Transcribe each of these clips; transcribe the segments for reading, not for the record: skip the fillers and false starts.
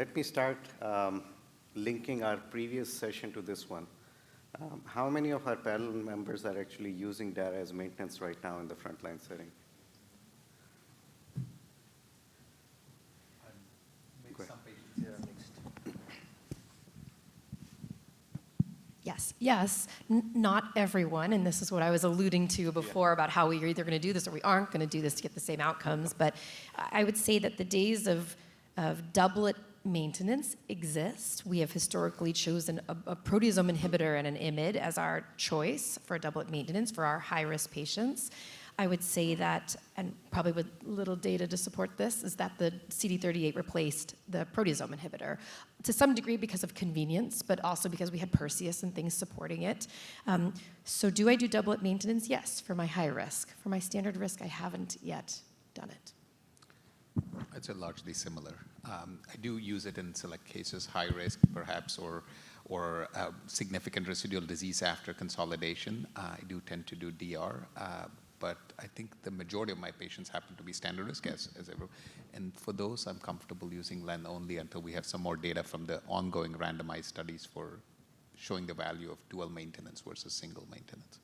let me start linking our previous session to this one. How many of our panel members are actually using dara as maintenance right now in the frontline setting? Yes, not everyone, and this is what I was alluding to before about how we are either going to do this or we aren't going to do this to get the same outcomes. But I would say that the days of doublet maintenance exist. We have historically chosen a proteasome inhibitor and an IMiD as our choice for doublet maintenance for our high-risk patients. I would say that, and probably with little data to support this, is that the CD38 replaced the proteasome inhibitor to some degree because of convenience, but also because we had Perseus and things supporting it. So do I do doublet maintenance? Yes, for my high risk. For my standard risk, I haven't yet done it. I'd say largely similar. I do use it in select cases, high risk perhaps, or significant residual disease after consolidation. I do tend to do DR. But I think the majority of my patients happen to be standard risk as ever. And for those, I'm comfortable using len only until we have some more data from the ongoing randomized studies for showing the value of dual maintenance versus single maintenance.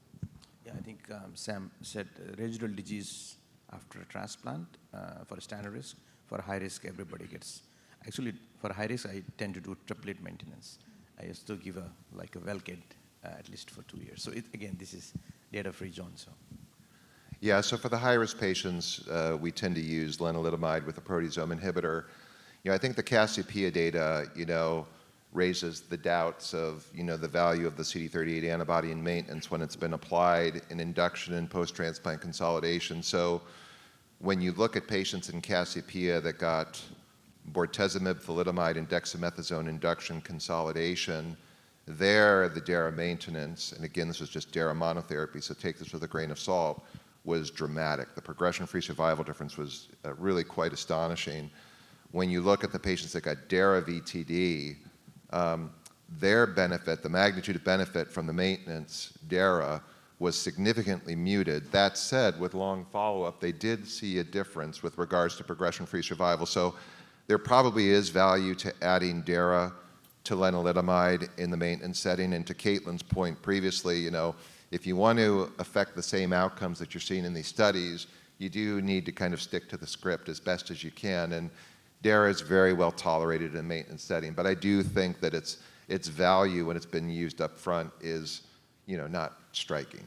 Yeah, I think Sam said residual disease after a transplant for a standard risk. For high risk, everybody gets. Actually, for high risk, I tend to do triplet maintenance. I still give a Velcade at least for 2 years. So again, this is data-free, John. So. Yeah, so for the high-risk patients, we tend to use lenalidomide with a proteasome inhibitor. I think the Cassiopeia data, raises the doubts of, the value of the CD38 antibody in maintenance when it's been applied in induction and post-transplant consolidation. So when you look at patients in Cassiopeia that got bortezomib, thalidomide, and dexamethasone induction consolidation, there the dara maintenance, and again, this was just dara monotherapy, so take this with a grain of salt, was dramatic. The progression-free survival difference was really quite astonishing. When you look at the patients that got dara VTD, their benefit, the magnitude of benefit from the maintenance dara was significantly muted. That said, with long follow-up, they did see a difference with regards to progression-free survival. So there probably is value to adding dara to lenalidomide in the maintenance setting. And to Caitlin's point previously, if you want to affect the same outcomes that you're seeing in these studies, you do need to kind of stick to the script as best as you can. And dara is very well tolerated in a maintenance setting, but I do think that its value when it's been used up front is, not striking.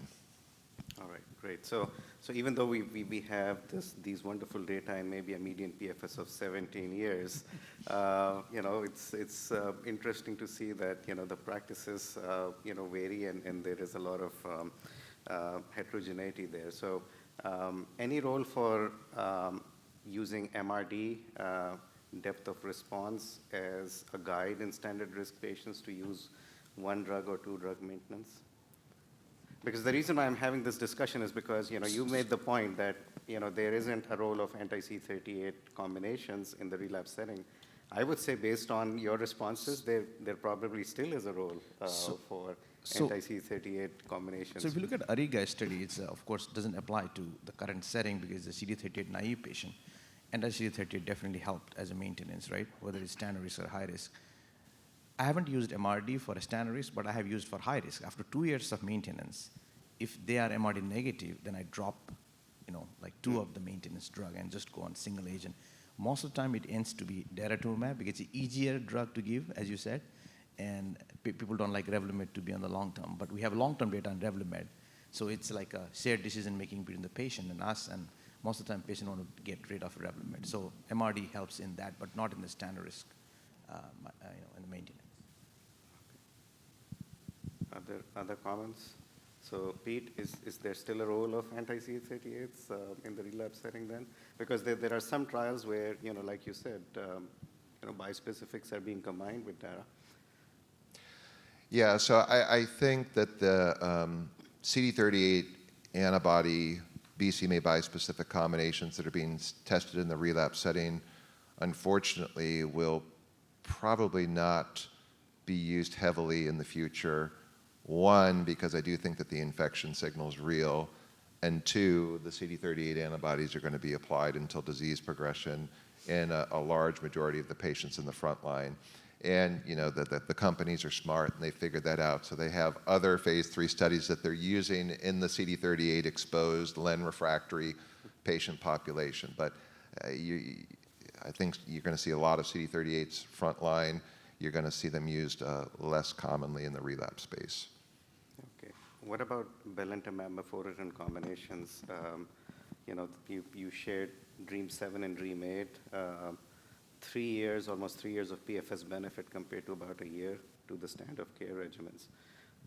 All right, great. So even though we have these wonderful data and maybe a median PFS of 17 years, it's interesting to see that the practices vary and there is a lot of heterogeneity there. So any role for using MRD depth of response as a guide in standard risk patients to use one drug or two drug maintenance? Because the reason why I'm having this discussion is because you made the point that there isn't a role of anti-CD38 combinations in the relapse setting. I would say based on your responses, there probably still is a role for anti-CD38 combinations. So if you look at Ariga's study, it's of course doesn't apply to the current setting because the CD38 naive patient, anti-CD38 definitely helped as a maintenance, right? Whether it's standard risk or high risk. I haven't used MRD for a standard risk, but I have used for high risk. After 2 years of maintenance, if they are MRD negative, then I drop, like 2 of the maintenance drug and just go on single agent. Most of the time, it ends to be daratumumab because it's an easier drug to give, as you said, and people don't like Revlimid to be on the long term. But we have long-term data on Revlimid, so it's like a shared decision-making between the patient and us, and most of the time, patient want to get rid of Revlimid. So MRD helps in that, but not in the standard risk, in the maintenance. Other comments? So Pete, is there still a role of anti-CD38s in the relapse setting then? Because there are some trials where, like you said, bispecifics are being combined with dara. Yeah, so I think that the CD38 antibody BCMA bispecific combinations that are being tested in the relapse setting, unfortunately, will probably not be used heavily in the future. One, because I do think that the infection signal is real, and two, the CD38 antibodies are going to be applied until disease progression in a large majority of the patients in the front line. And the companies are smart, and they figured that out. So they have other phase 3 studies that they're using in the CD38 exposed len refractory patient population. But I think you're going to see a lot of CD38s front line. You're going to see them used less commonly in the relapse space. Okay. What about belantamab mafodotin combinations? You shared Dream 7 and Dream 8. 3 years, almost 3 years of PFS benefit compared to about a year to the standard of care regimens.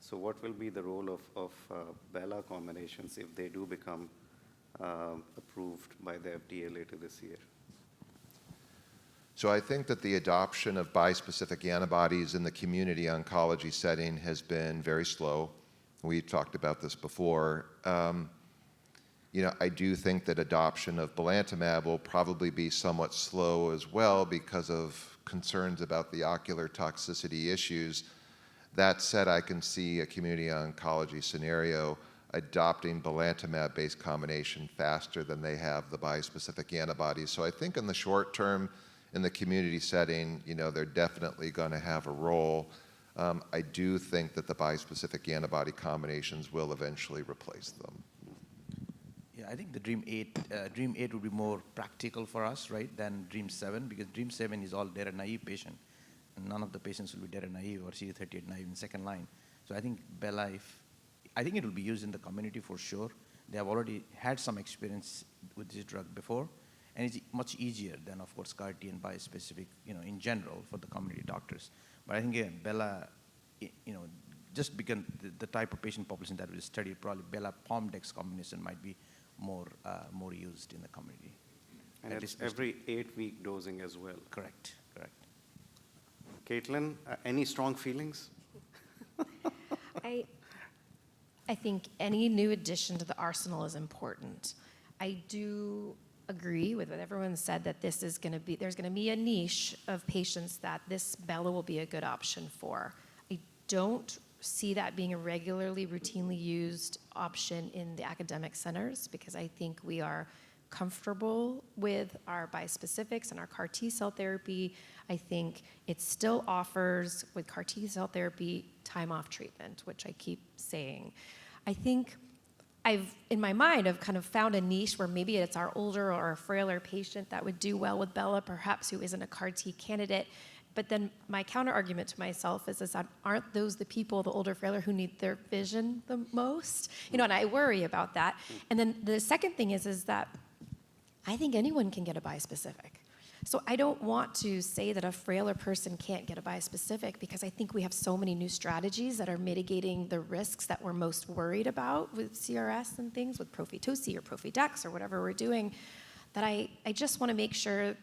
So what will be the role of Bela combinations if they do become approved by the FDA later this year? So I think that the adoption of bispecific antibodies in the community oncology setting has been very slow. We've talked about this before. I do think that adoption of belantamab will probably be somewhat slow as well because of concerns about the ocular toxicity issues. That said, I can see a community oncology scenario adopting belantamab-based combination faster than they have the bispecific antibodies. So I think in the short term, in the community setting, they're definitely going to have a role. I do think that the bispecific antibody combinations will eventually replace them. Yeah, I think the Dream 8 would be more practical for us, right, than Dream 7, because Dream 7 is all dara-naive patient, and none of the patients will be dara-naive or CD38 naive in second line. So I think Bela, I think it will be used in the community for sure. They have already had some experience with this drug before, and it's much easier than, of course, CAR-T and bispecific, in general for the community doctors. But I think, again, Bela, just because the type of patient population that we studied, probably Bela-Pomdex combination might be more used in the community. And it's every 8-week dosing as well. Correct. Caitlin, any strong feelings? I think any new addition to the arsenal is important. I do agree with what everyone said that there's going to be a niche of patients that this Bela will be a good option for. I don't see that being a regularly, routinely used option in the academic centers because I think we are comfortable with our bispecifics and our CAR T-cell therapy. I think it still offers, with CAR T-cell therapy, time off treatment, which I keep saying. I think in my mind, I've kind of found a niche where maybe it's our older or a frailer patient that would do well with Bela, perhaps who isn't a CAR T candidate. But then my counter argument to myself is that aren't those the people, the older, frailer, who need their vision the most? And I worry about that. And then the second thing is that I think anyone can get a bispecific. So I don't want to say that a frailer person can't get a bispecific because I think we have so many new strategies that are mitigating the risks that we're most worried about with CRS and things, with Profitosi or Profidex or whatever we're doing, that I just want to make sure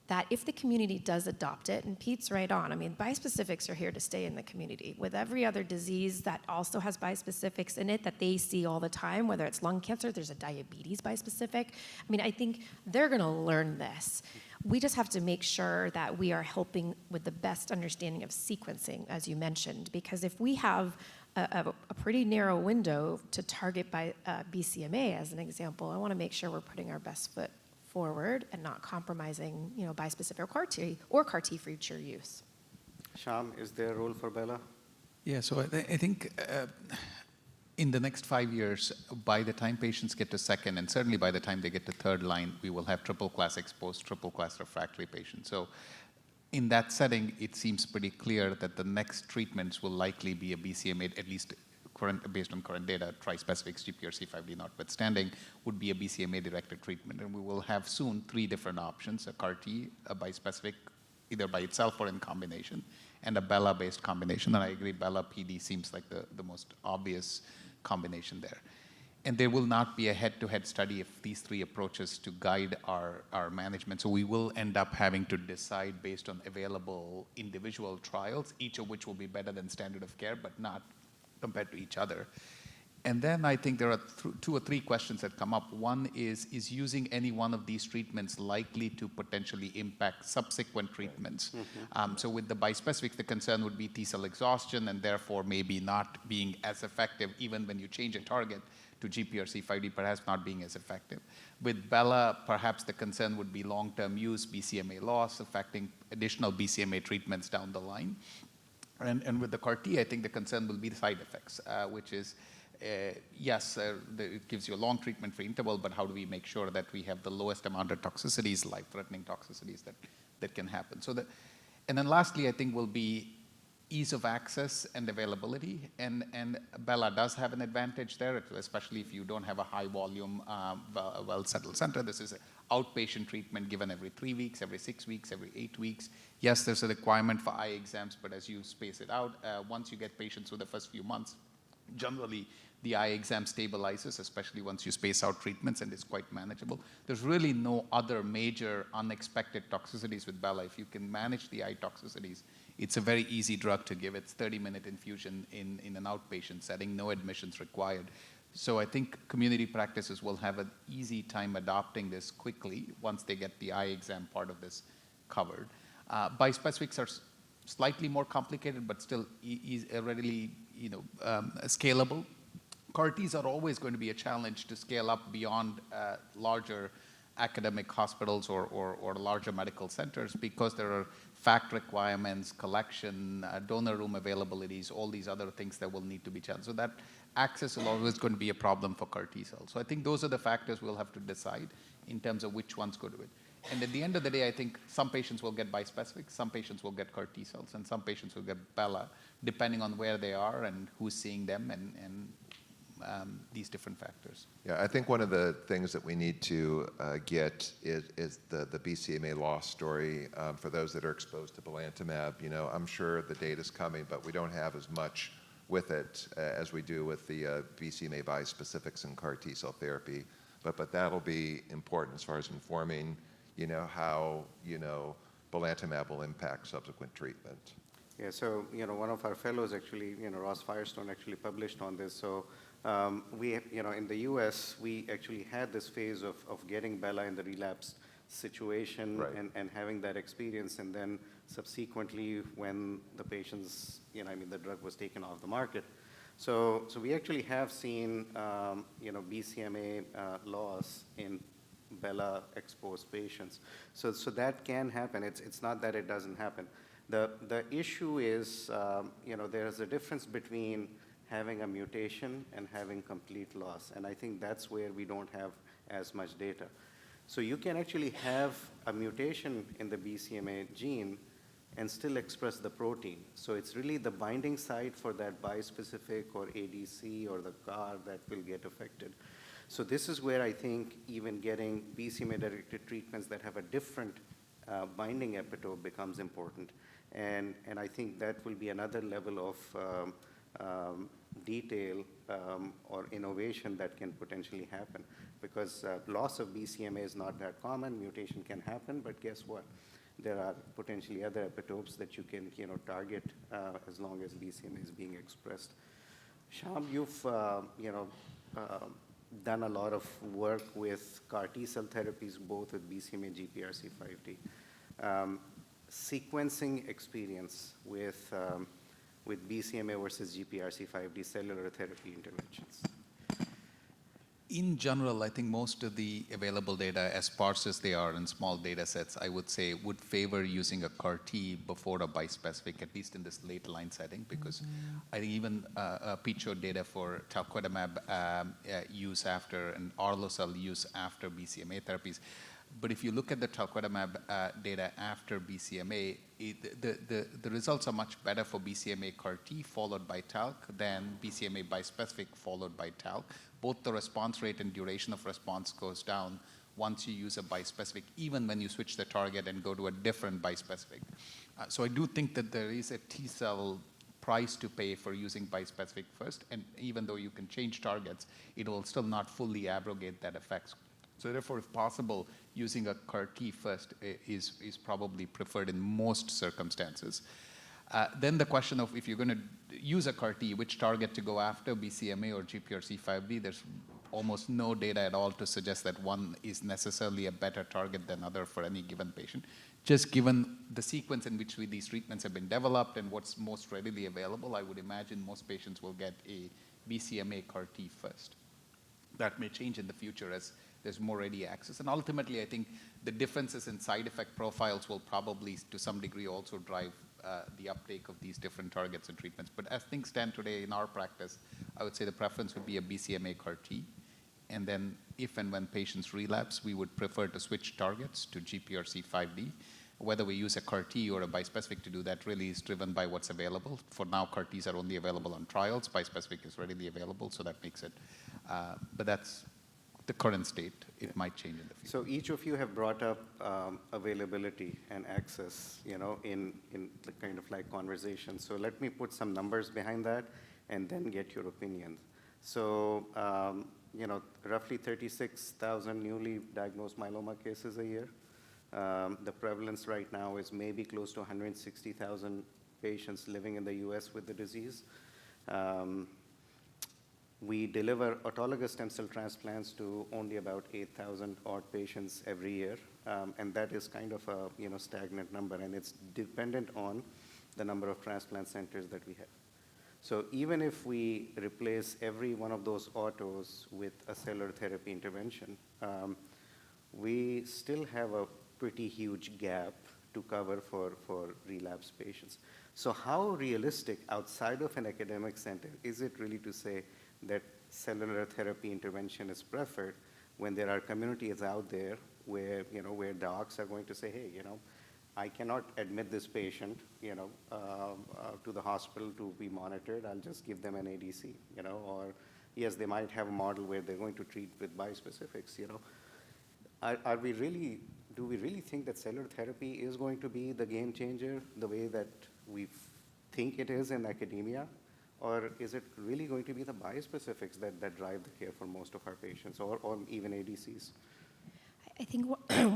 that if the community does adopt it, and Pete's right on, bispecifics are here to stay in the community. With every other disease that also has bispecifics in it that they see all the time, whether it's lung cancer, there's a diabetes bispecific. I think they're going to learn this. We just have to make sure that we are helping with the best understanding of sequencing, as you mentioned, because if we have a pretty narrow window to target by BCMA, as an example, I want to make sure we're putting our best foot forward and not compromising, bispecific or CAR T future use. Sham, is there a role for Bela? Yeah, so I think in the next 5 years, by the time patients get to second, and certainly by the time they get to third line, we will have triple-class exposed, triple-class refractory patients. So in that setting, it seems pretty clear that the next treatments will likely be a BCMA, at least based on current data, trispecifics, GPRC5D notwithstanding, would be a BCMA-directed treatment. And we will have soon 3 different options, a CAR T, a bispecific, either by itself or in combination, and a Bela-based combination. And I agree, Bela-PD seems like the most obvious combination there. And there will not be a head-to-head study of these 3 approaches to guide our management. So we will end up having to decide based on available individual trials, each of which will be better than standard of care, but not compared to each other. And then I think there are 2 or 3 questions that come up. One is using any one of these treatments likely to potentially impact subsequent treatments? So with the bispecific, the concern would be T-cell exhaustion and therefore maybe not being as effective even when you change a target to GPRC5D perhaps not being as effective. With Bela, perhaps the concern would be long-term use, BCMA loss, affecting additional BCMA treatments down the line. And with the CAR T, I think the concern will be the side effects, which is, yes, it gives you a long treatment-free interval, but how do we make sure that we have the lowest amount of toxicities, life-threatening toxicities that can happen? And then lastly, I think will be ease of access and availability, and Bela does have an advantage there, especially if you don't have a high volume, well-settled center. This is an outpatient treatment given every 3 weeks, every 6 weeks, every 8 weeks. Yes, there's a requirement for eye exams, but as you space it out, once you get patients for the first few months, generally the eye exam stabilizes, especially once you space out treatments, and it's quite manageable. There's really no other major unexpected toxicities with Bela. If you can manage the eye toxicities, it's a very easy drug to give. It's 30-minute infusion in an outpatient setting, no admissions required. So I think community practices will have an easy time adopting this quickly once they get the eye exam part of this covered. Bispecifics are slightly more complicated, but still readily scalable. CAR Ts are always going to be a challenge to scale up beyond larger academic hospitals or larger medical centers, because there are fact requirements, collection, donor room availabilities, all these other things that will need to be challenged. So that access is always going to be a problem for CAR T cells. So I think those are the factors we'll have to decide in terms of which ones go to it. And at the end of the day, I think some patients will get bispecifics, some patients will get CAR T cells, and some patients will get Bela, depending on where they are and who's seeing them, and these different factors. Yeah, I think one of the things that we need to get is the BCMA loss story for those that are exposed to belantamab. I'm sure the data's coming, but we don't have as much with it as we do with the BCMA bispecifics and CAR T cell therapy. But that'll be important as far as informing, how, belantamab will impact subsequent treatment. Yeah, so, one of our fellows actually, Ross Firestone actually published on this. So we, in the US, we actually had this phase of getting Bela in the relapse situation, right, and having that experience, and then subsequently when the patients, the drug was taken off the market. So we actually have seen, BCMA loss in Bela exposed patients. So that can happen. It's not that it doesn't happen. The issue is, there's a difference between having a mutation and having complete loss. And I think that's where we don't have as much data. So you can actually have a mutation in the BCMA gene and still express the protein. So it's really the binding site for that bispecific or ADC or the CAR that will get affected. So this is where I think even getting BCMA-directed treatments that have a different binding epitope becomes important. And I think that will be another level of detail or innovation that can potentially happen, because loss of BCMA is not that common. Mutation can happen, but guess what? There are potentially other epitopes that you can target as long as BCMA is being expressed. Sham, you've done a lot of work with CAR T cell therapies, both with BCMA and GPRC5D. Sequencing experience with BCMA versus GPRC5D cellular therapy interventions. In general, I think most of the available data, as sparse as they are in small data sets, I would say would favor using a CAR T before a bispecific, at least in this late line setting, because I think even Pete showed data for talquetamab use after and Arlocel use after BCMA therapies. But if you look at the talquetamab data after BCMA, the results are much better for BCMA CAR T followed by talc than BCMA bispecific followed by talc. Both the response rate and duration of response goes down once you use a bispecific, even when you switch the target and go to a different bispecific. So I do think that there is a T cell price to pay for using bispecific first, and even though you can change targets, it will still not fully abrogate that effect. So therefore, if possible, using a CAR T first is probably preferred in most circumstances. Then the question of if you're going to use a CAR T, which target to go after, BCMA or GPRC5D, there's almost no data at all to suggest that one is necessarily a better target than other for any given patient. Just given the sequence in which these treatments have been developed and what's most readily available, I would imagine most patients will get a BCMA CAR T first. That may change in the future as there's more ready access. And ultimately, I think the differences in side effect profiles will probably, to some degree, also drive the uptake of these different targets and treatments. But as things stand today in our practice, I would say the preference would be a BCMA CAR T. And then if and when patients relapse, we would prefer to switch targets to GPRC5D. Whether we use a CAR T or a bispecific to do that really is driven by what's available. For now, CAR Ts are only available on trials. Bispecific is readily available, so that makes it. But that's the current state. It might change in the future. So each of you have brought up availability and access, in the kind of like conversation. So let me put some numbers behind that and then get your opinion. So, roughly 36,000 newly diagnosed myeloma cases a year. The prevalence right now is maybe close to 160,000 patients living in the US with the disease. We deliver autologous stem cell transplants to only about 8,000 odd patients every year, and that is kind of a stagnant number, and it's dependent on the number of transplant centers that we have. So even if we replace every one of those autos with a cellular therapy intervention, we still have a pretty huge gap to cover for relapse patients. So how realistic outside of an academic center is it really to say that cellular therapy intervention is preferred when there are communities out there where, where docs are going to say, hey, I cannot admit this patient, to the hospital to be monitored. I'll just give them an ADC, or yes, they might have a model where they're going to treat with bispecifics, do we really think that cellular therapy is going to be the game changer the way that we think it is in academia? Or is it really going to be the bispecifics that drive the care for most of our patients, or even ADCs? I think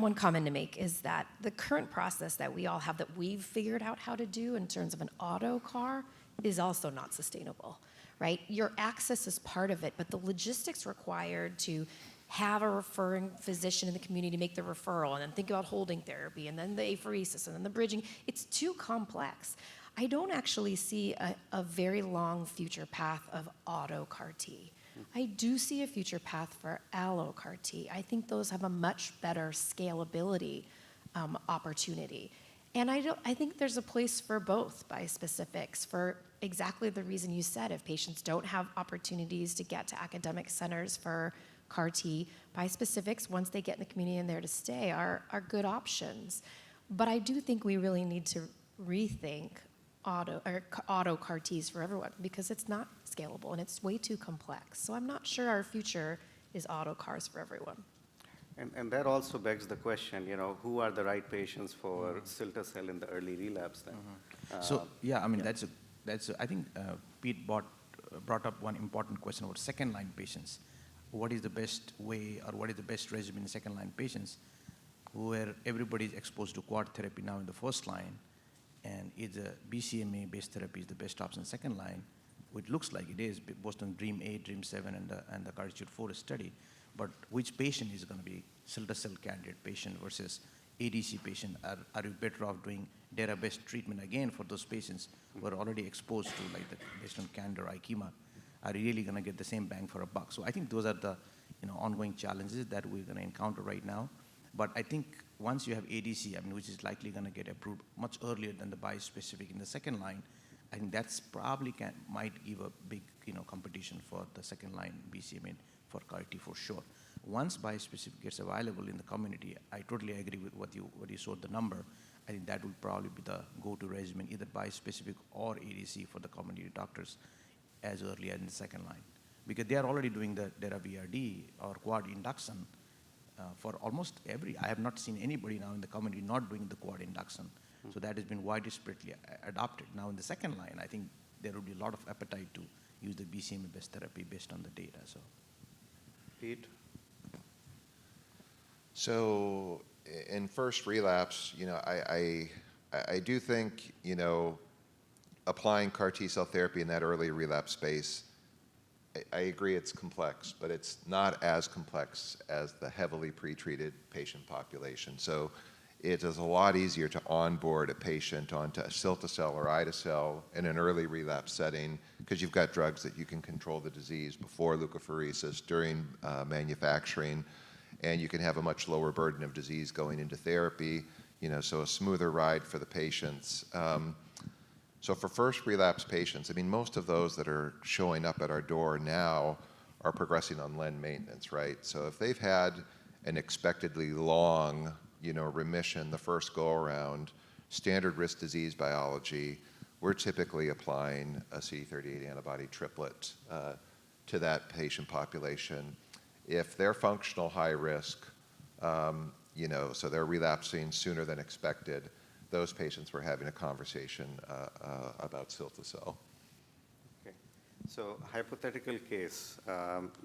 one comment to make is that the current process that we all have that we've figured out how to do in terms of an auto CAR is also not sustainable, right? Your access is part of it, but the logistics required to have a referring physician in the community make the referral, and then think about holding therapy, and then the apheresis, and then the bridging, it's too complex. I don't actually see a very long future path of auto CAR T. I do see a future path for allo CAR T. I think those have a much better scalability opportunity. And I think there's a place for both bispecifics for exactly the reason you said. If patients don't have opportunities to get to academic centers for CAR T, bispecifics, once they get in the community and there to stay, are good options. But I do think we really need to rethink auto CAR Ts for everyone, because it's not scalable and it's way too complex. So I'm not sure our future is auto CARs for everyone. And that also begs the question, who are the right patients for cilta-cel in the early relapse then? So yeah, I mean, I think Pete brought up one important question about second-line patients. What is the best way, or what is the best regimen in second-line patients where everybody is exposed to quad therapy now in the first line, and is a BCMA-based therapy is the best option second line, which looks like it is, both on DREAM 8, DREAM 7, and the CARTITUDE-4 study. But which patient is going to be cilta-cel candidate patient versus ADC patient? Are you better off doing dara-based treatment again for those patients who are already exposed to, like, based on Candor, IKEMA? Are you really going to get the same bang for a buck? So I think those are the ongoing challenges that we're going to encounter right now. But I think once you have ADC, which is likely going to get approved much earlier than the bispecific in the second line, I think that's probably might give a big competition for the second line BCMA for CAR T for sure. Once bispecific gets available in the community, I totally agree with what you showed the number. I think that will probably be the go-to regimen, either bispecific or ADC for the community doctors as early as in the second line, because they are already doing the dara-VRD or quad induction. For almost I have not seen anybody now in the community not doing the quad induction. So that has been widespreadly adopted. Now in the second line, I think there will be a lot of appetite to use the BCMA-based therapy based on the data. So, Pete? So in first relapse, I do think, applying CAR T-cell therapy in that early relapse space, I agree it's complex, but it's not as complex as the heavily pretreated patient population. So it is a lot easier to onboard a patient onto cilta-cel or ida-cel in an early relapse setting because you've got drugs that you can control the disease before leukapheresis, during manufacturing, and you can have a much lower burden of disease going into therapy, so a smoother ride for the patients. So for first relapse patients, I mean, most of those that are showing up at our door now are progressing on len maintenance, right? So if they've had an expectedly long, remission the first go-around, standard risk disease biology, we're typically applying a CD38 antibody triplet to that patient population. If they're functional high risk, so they're relapsing sooner than expected, those patients we're having a conversation about cilta-cel. Okay. So hypothetical case,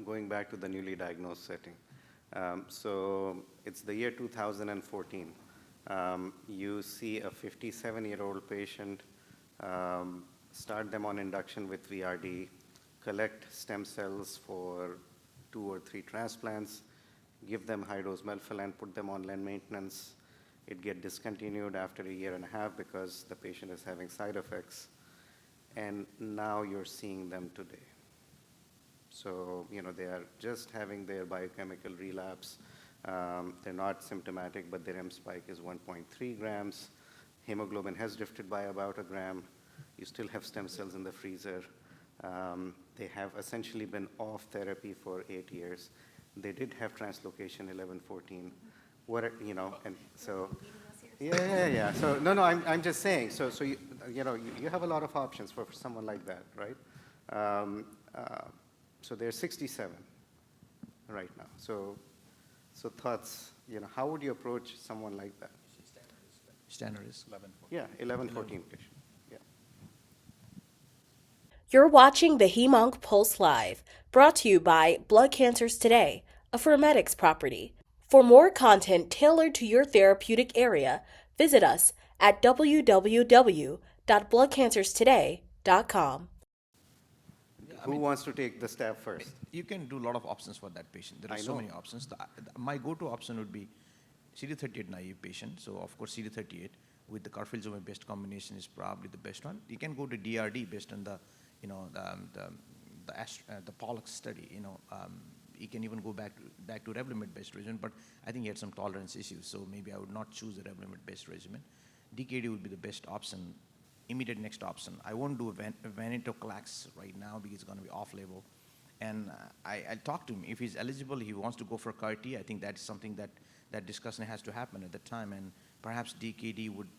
going back to the newly diagnosed setting. So it's the year 2014. You see a 57-year-old patient, start them on induction with VRD, collect stem cells for 2 or 3 transplants, give them high-dose melphalan, put them on len maintenance. It get discontinued after a year and a half because the patient is having side effects. And now you're seeing them today. So, they are just having their biochemical relapse. They're not symptomatic, but their M spike is 1.3 grams. Hemoglobin has drifted by about a gram. You still have stem cells in the freezer. They have essentially been off therapy for 8 years. They did have translocation 11-14. And so, yeah. So, no, I'm just saying. So you have a lot of options for someone like that, right? So they're 67 right now. So thoughts, how would you approach someone like that? Standard is 11, 14. Yeah, 11-14 patient. Yeah. You're watching the Hem/Onc Pulse Live, brought to you by Blood Cancers Today, a Fermetics property. For more content tailored to your therapeutic area, visit us at www.bloodcancerstoday.com. Who wants to take the stab first? You can do a lot of options for that patient. There are I so know. many options. My go-to option would be CD38 naive patient. So of course CD38 with the carfilzomib-based combination is probably the best one. You can go to DRD based on the Pollux study. You can even go back to Revlimid-based regimen, but I think he had some tolerance issues, so maybe I would not choose a Revlimid-based regimen. DKD would be the best option, immediate next option. I won't do venetoclax right now because it's going to be off-label. And I'll talk to him. If he's eligible, he wants to go for CAR-T, I think that's something that discussion has to happen at the time, and perhaps DKD would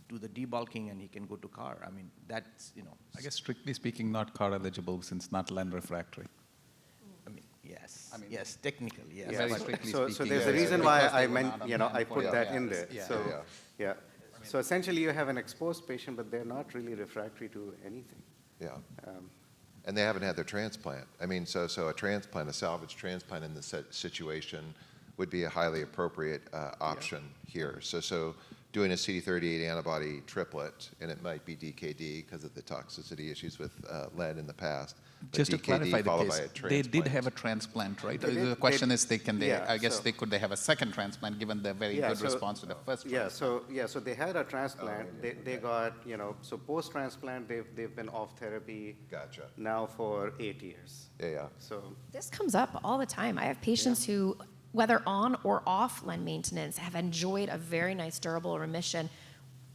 do the debulking and he can go to CAR. I mean, that's, I guess strictly speaking, not CAR eligible since not len refractory. Yes. Yes, technically, yes. Yeah, strictly so speaking, there's a yes. reason Because why they were not on I len put for that years. in there. Yeah. So, yeah. So essentially you have an exposed patient, but they're not really refractory to anything. Yeah. And they haven't had their transplant. I mean, so a transplant, a salvage transplant in this situation would be a highly appropriate option here. So doing a CD38 antibody triplet, and it might be DKD because of the toxicity issues with len in the past. But Just to DKD clarify the followed by case, a they did transplant. have a transplant, right? They did. The question is, Yeah, I guess so- could they have a second transplant given the very good response to the first transplant? So they had a transplant. They got, so post-transplant, they've been off therapy Gotcha. now for 8 years. Yeah. So, This comes up all the time. I have patients who, whether on or off len maintenance, have enjoyed a very nice durable remission.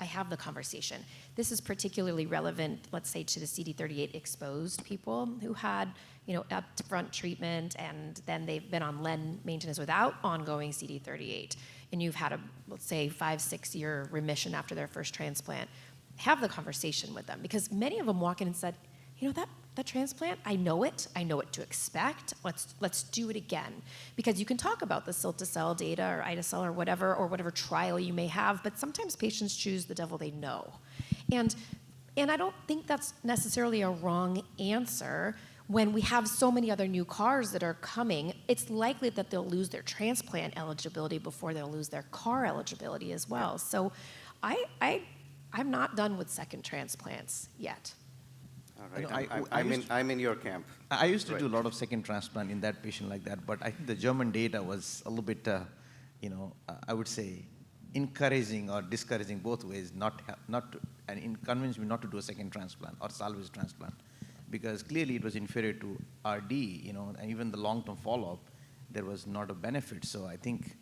I have the conversation. This is particularly relevant, let's say, to the CD38 exposed people who had, upfront treatment and then they've been on len maintenance without ongoing CD38, and you've had a, let's say, 5-6 year remission after their first transplant. Have the conversation with them because many of them walk in and said, that transplant, I know what to expect. Let's do it again. Because you can talk about the cilta-cel data or ida-cel or whatever trial you may have, but sometimes patients choose the devil they know. And I don't think that's necessarily a wrong answer. When we have so many other new CARs that are coming, it's likely that they'll lose their transplant eligibility before they'll lose their CAR eligibility as well. So I'm not done with second transplants yet. all You right, know, I'm in your camp. I used to do a lot of second transplant in that patient like that, but I think the German data was a little bit, I would say, encouraging or discouraging both ways, convinced me not to do a second transplant or salvage transplant, because clearly it was inferior to RD, and even the long-term follow-up, there was not a benefit. So I think,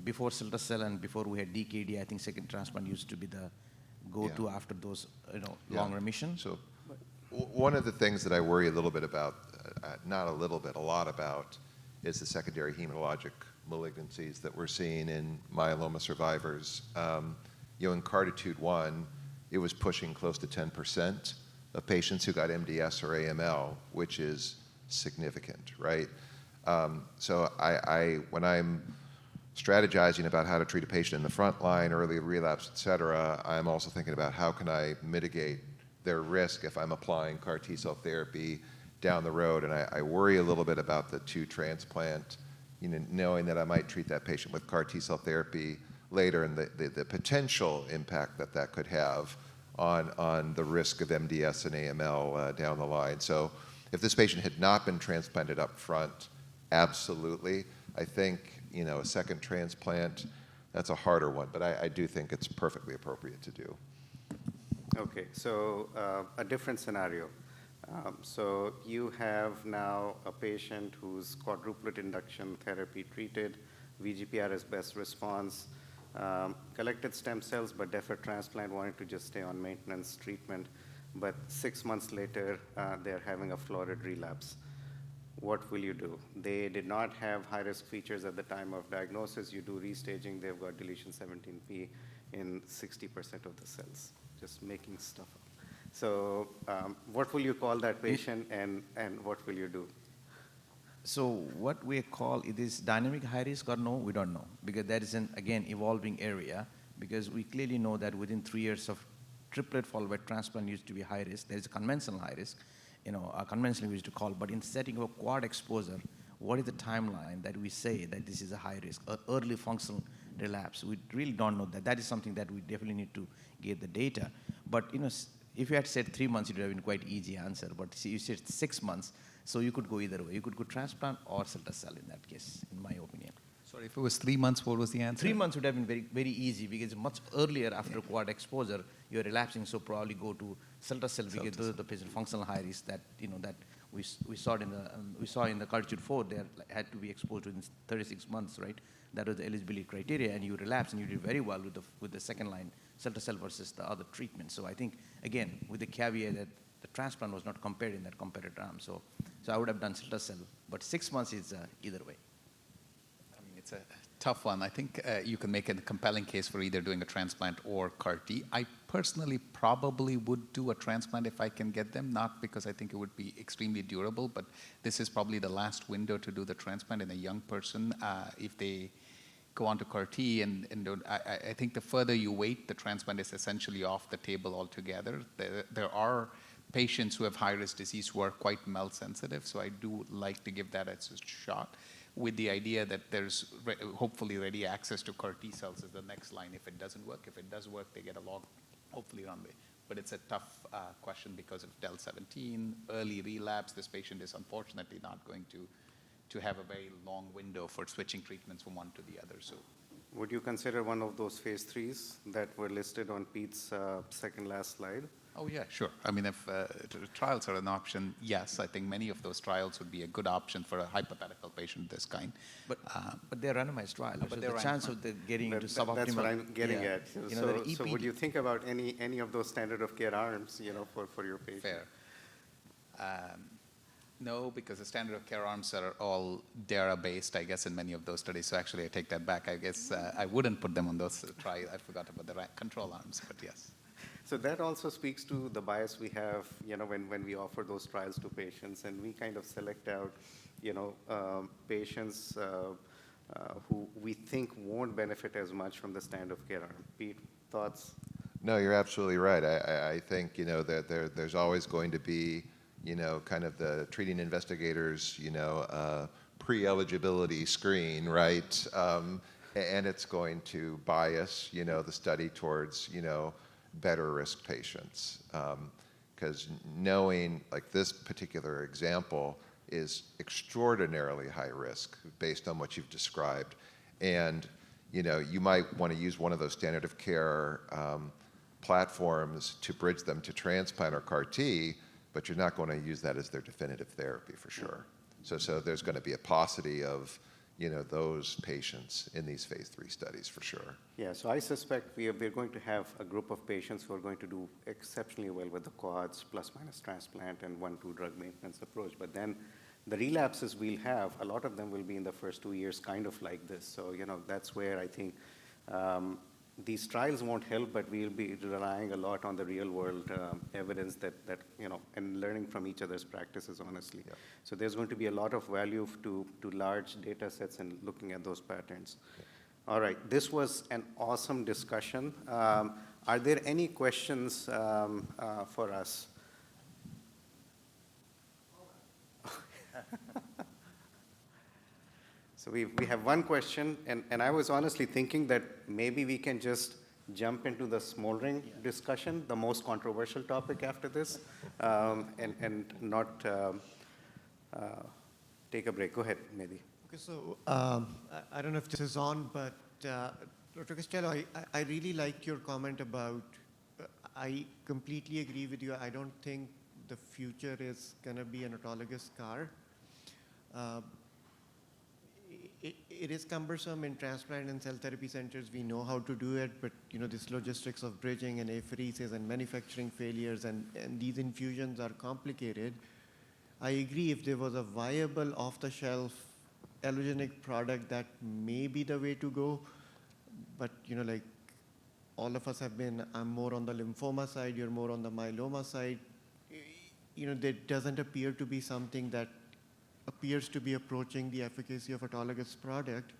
before cilta-cel and before we had DKD, I think second transplant used to be the go-to after those, long remission. So one of the things that I worry a little bit about, not a little bit, a lot about, is the secondary hematologic malignancies that we're seeing in myeloma survivors. In CARTITUDE-1, it was pushing close to 10% of patients who got MDS or AML, which is significant, right? So when I'm strategizing about how to treat a patient in the front line, early relapse, et cetera, I'm also thinking about how can I mitigate their risk if I'm applying CAR T-cell therapy down the road. And I worry a little bit about the 2 transplant, knowing that I might treat that patient with CAR T-cell therapy later, and the potential impact that could have on the risk of MDS and AML down the line. So if this patient had not been transplanted up front, absolutely. I think, a second transplant, that's a harder one, but I do think it's perfectly appropriate to do. Okay, so a different scenario. So you have now a patient who's quadruplet induction therapy treated, VGPR is best response, collected stem cells but deferred transplant, wanted to just stay on maintenance treatment, but 6 months later they're having a florid relapse. What will you do? They did not have high-risk features at the time of diagnosis. You do restaging, they've got deletion 17p in 60% of the cells, just making stuff up. So what will you call that patient, and what will you do? So what we call, it is dynamic high risk or no, we don't know, because that is an, again, evolving area, because we clearly know that within 3 years of triplet followed by transplant used to be high risk. There is a conventional high risk, conventionally we used to call, but in setting of a quad exposure, what is the timeline that we say that this is a high risk, early functional relapse? We really don't know that. That is something that we definitely need to get the data. But, if you had said 3 months, it would have been quite easy answer, but see, you said 6 months, so you could go either way. You could go transplant or cilta-cel in that case, in my opinion. Sorry, if it was 3 months, what was the answer? 3 months would have been very, very easy, because much earlier after quad exposure, you're relapsing, so probably go to cilta-cel, because those are the patient functional high risk that, that we saw in the CARTITUDE-4, they had to be exposed within 36 months, right? That was the eligibility criteria, and you relapse, and you did very well with the second line cilta-cel versus the other treatment. So I think, again, with the caveat that the transplant was not compared in that comparator arm, so I would have done cilta-cel, but 6 months is either way. It's a tough one. I think you can make a compelling case for either doing a transplant or CAR-T. I personally probably would do a transplant if I can get them, not because I think it would be extremely durable, but this is probably the last window to do the transplant in a young person. If they go on to CAR-T, and I think the further you wait, the transplant is essentially off the table altogether. There are patients who have high-risk disease who are quite MEL sensitive, so I do like to give that as a shot, with the idea that there's hopefully ready access to CAR T cells as the next line if it doesn't work. If it does work, they get a long, hopefully, runway. But it's a tough question because of DEL17, early relapse. This patient is unfortunately not going to have a very long window for switching treatments from one to the other. So, would you consider one of those phase 3s that were listed on Pete's second last slide? Oh yeah, sure. I mean, if trials are an option, yes, I think many of those trials would be a good option for a hypothetical patient of this kind. But they're randomized trials. But so they're the chance of getting into suboptimal. That's what I'm getting at. So would you think about any of those standard of care arms, for your patient? Fair. No, because the standard of care arms are all DARA-based, I guess, in many of those studies. So actually, I take that back. I guess I wouldn't put them on those trials. I forgot about the control arms, but yes. So that also speaks to the bias we have, when we offer those trials to patients, and we kind of select out, patients who we think won't benefit as much from the standard of care arm. Pete, thoughts? No, you're absolutely right. I think, that there's always going to be, kind of the treating investigators, pre-eligibility screen, right? And it's going to bias, the study towards, better risk patients. Because knowing, like this particular example is extraordinarily high risk based on what you've described. And, you might want to use one of those standard of care platforms to bridge them to transplant or CAR T, but you're not going to use that as their definitive therapy for sure. So there's going to be a paucity of those patients in these phase 3 studies for sure. Yeah, so I suspect we're going to have a group of patients who are going to do exceptionally well with the quads, plus minus transplant, and 1-2 drug maintenance approach. But then the relapses we'll have, a lot of them will be in the first 2 years, kind of like this. So, that's where I think these trials won't help, but we'll be relying a lot on the real world evidence that and learning from each other's practices, honestly. Yeah. So there's going to be a lot of value to large data sets and looking at those patterns. Yeah. All right, this was an awesome discussion. Are there any questions for us? So we have one question, and I was honestly thinking that maybe we can just jump into the smoldering discussion, the most controversial topic after this, and not take a break. Go ahead, Mehdi. Okay, so I don't know if this is on, but Dr. Costello, I really liked your comment about, I completely agree with you. I don't think the future is going to be an autologous CAR. It is cumbersome in transplant and cell therapy centers. We know how to do it, but this logistics of bridging and apheresis and manufacturing failures and these infusions are complicated. I agree, if there was a viable off-the-shelf allogenic product, that may be the way to go. But like all of us have been, I'm more on the lymphoma side, you're more on the myeloma side. There doesn't appear to be something that appears to be approaching the efficacy of autologous product.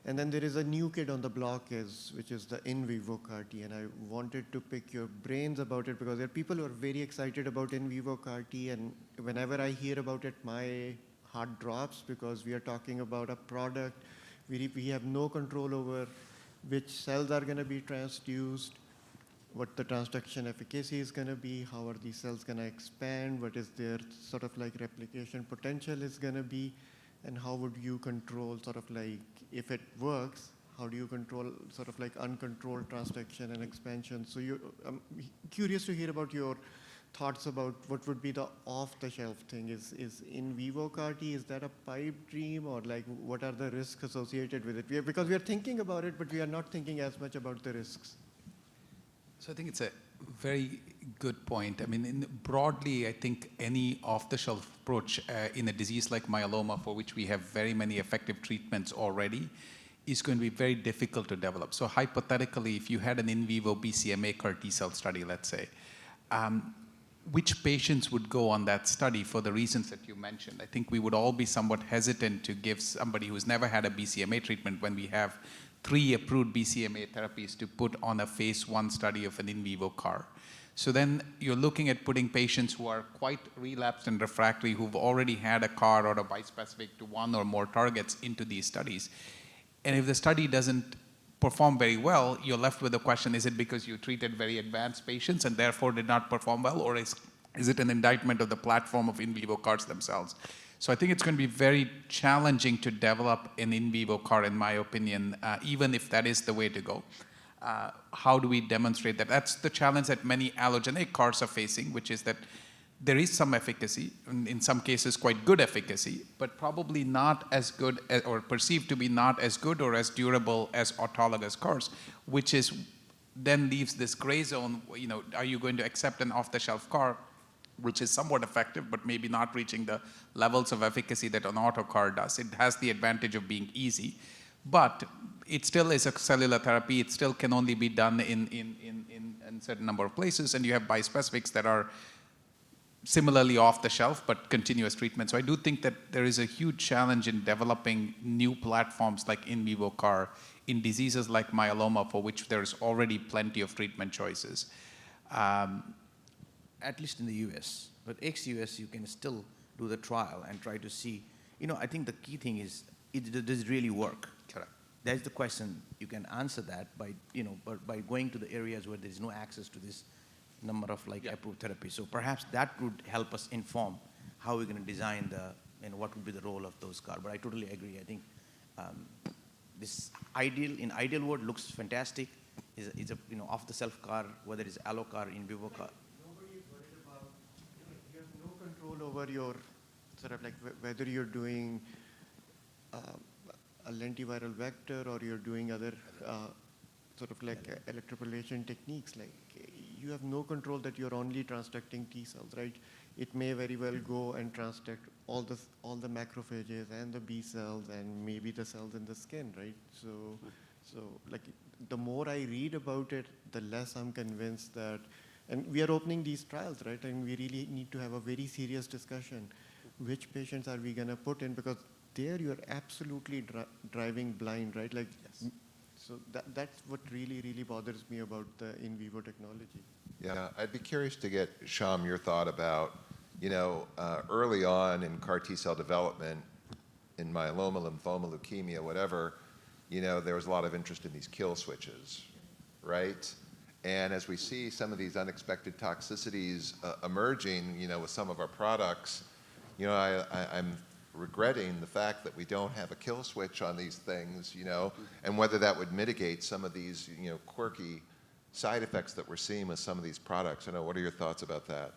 And then there is a new kid on the block, which is the in vivo CAR T, and I wanted to pick your brains about it because there are people who are very excited about in vivo CAR T, and whenever I hear about it, my heart drops because we are talking about a product we have no control over which cells are going to be transduced, what the transduction efficacy is going to be, how are these cells going to expand, what is their sort of like replication potential is going to be, and how would you control sort of like, if it works, how do you control sort of like uncontrolled transduction and expansion? So I'm curious to hear about your thoughts about what would be the off-the-shelf thing. Is in vivo CAR T, is that a pipe dream, or like what are the risks associated with it? Because we are thinking about it, but we are not thinking as much about the risks. So I think it's a very good point. I mean, broadly, I think any off-the-shelf approach in a disease like myeloma, for which we have very many effective treatments already, is going to be very difficult to develop. So hypothetically, if you had an in vivo BCMA CAR T cell study, let's say, which patients would go on that study for the reasons that you mentioned? I think we would all be somewhat hesitant to give somebody who's never had a BCMA treatment when we have 3 approved BCMA therapies to put on a phase 1 study of an in vivo CAR. So then you're looking at putting patients who are quite relapsed and refractory, who've already had a CAR or a bispecific to 1 or more targets into these studies. And if the study doesn't perform very well, you're left with the question, is it because you treated very advanced patients and therefore did not perform well, or is it an indictment of the platform of in vivo CARs themselves? So I think it's going to be very challenging to develop an in vivo CAR, in my opinion, even if that is the way to go. How do we demonstrate that? That's the challenge that many allogeneic CARs are facing, which is that there is some efficacy, in some cases quite good efficacy, but probably not as good as, or perceived to be not as good or as durable as autologous CARs, which is then leaves this gray zone. Are you going to accept an off-the-shelf CAR, which is somewhat effective, but maybe not reaching the levels of efficacy that an auto CAR does? It has the advantage of being easy, but it still is a cellular therapy. It still can only be done in a certain number of places, and you have bispecifics that are similarly off the shelf, but continuous treatment. So I do think that there is a huge challenge in developing new platforms like in vivo CAR in diseases like myeloma, for which there's already plenty of treatment choices. At least in the US, but ex-US, you can still do the trial and try to see. I think the key thing is, does it really work? Correct. That's the question. You can answer that by going to the areas where there's no access to this number of approved therapies. So perhaps that would help us inform how we're going to design what would be the role of those CAR. But I totally agree. I think this in ideal world looks fantastic. Is a off-the-shelf CAR, whether it's allo CAR, in vivo CAR. Nobody is worried about, you have no control over your, sort of like whether you're doing a lentiviral vector or you're doing other sort of like electroporation techniques. Like you have no control that you're only transducting T cells, right? It may very well go and transduct all the macrophages and the B cells and maybe the cells in the skin, right? So like the more I read about it, the less I'm convinced that, and we are opening these trials, right? And we really need to have a very serious discussion. Which patients are we going to put in? Because there you're absolutely driving blind, right? Like, Yes. So that's what really, really bothers me about the in vivo technology. Yeah, I'd be curious to get, Sham, your thought about, early on in CAR T-cell development, in myeloma, lymphoma, leukemia, whatever, there was a lot of interest in these kill switches, right? And as we see some of these unexpected toxicities emerging, with some of our products, I'm regretting the fact that we don't have a kill switch on these things, and whether that would mitigate some of these, quirky side effects that we're seeing with some of these products. I know, what are your thoughts about that?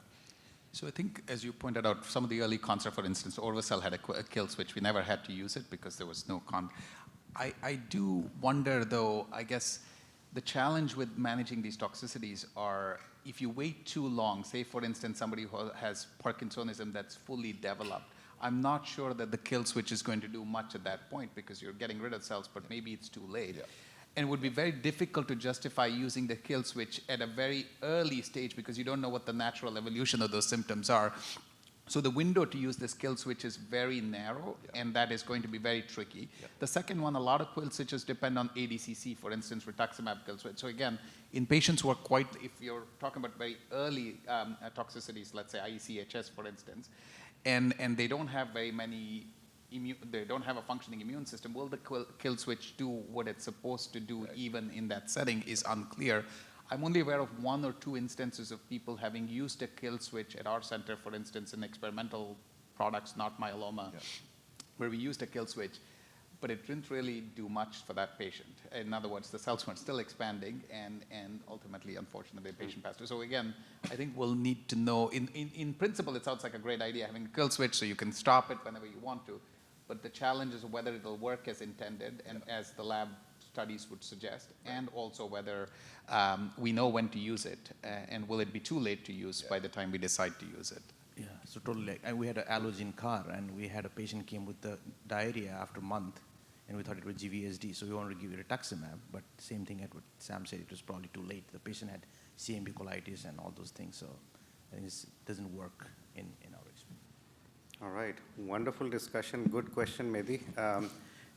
So I think, as you pointed out, some of the early concepts, for instance, Orvacell had a kill switch. We never had to use it because there was no I do wonder, though, I guess the challenge with managing these toxicities are if you wait too long, say, for instance, somebody who has Parkinsonism that's fully developed, I'm not sure that the kill switch is going to do much at that point because you're getting rid of cells, but maybe it's too late. Yeah. And it would be very difficult to justify using the kill switch at a very early stage because you don't know what the natural evolution of those symptoms are. So the window to use this kill switch is very narrow, and that is going to be very tricky. Yeah. The second one, a lot of kill switches depend on ADCC, for instance, rituximab kill switch. So again, in patients who are if you're talking about very early toxicities, let's say IECHS, for instance, and they don't have very many, they don't have a functioning immune system, will the kill switch do what it's supposed to do even in that setting is unclear. I'm only aware of 1 or 2 instances of people having used a kill switch at our center, for instance, in experimental products, not myeloma, where we used a kill switch, but it didn't really do much for that patient. In other words, the cells were still expanding, and ultimately, unfortunately, the patient passed away. So again, I think we'll need to know, in principle, it sounds like a great idea, having a kill switch so you can stop it whenever you want to, but the challenge is whether it'll work as intended and as the lab studies would suggest, and also whether we know when to use it, and will it be too late to use by the time we decide to use it. Yeah, so totally. And we had an allogene CAR, and we had a patient came with the diarrhea after a month, and we thought it was GVHD, so we wanted to give it rituximab, but same thing at what Sam said, it was probably too late. The patient had CMV colitis and all those things, so I think it doesn't work in our experience. All right, wonderful discussion, good question, Mehdi.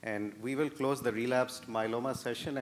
And we will close the relapsed myeloma session.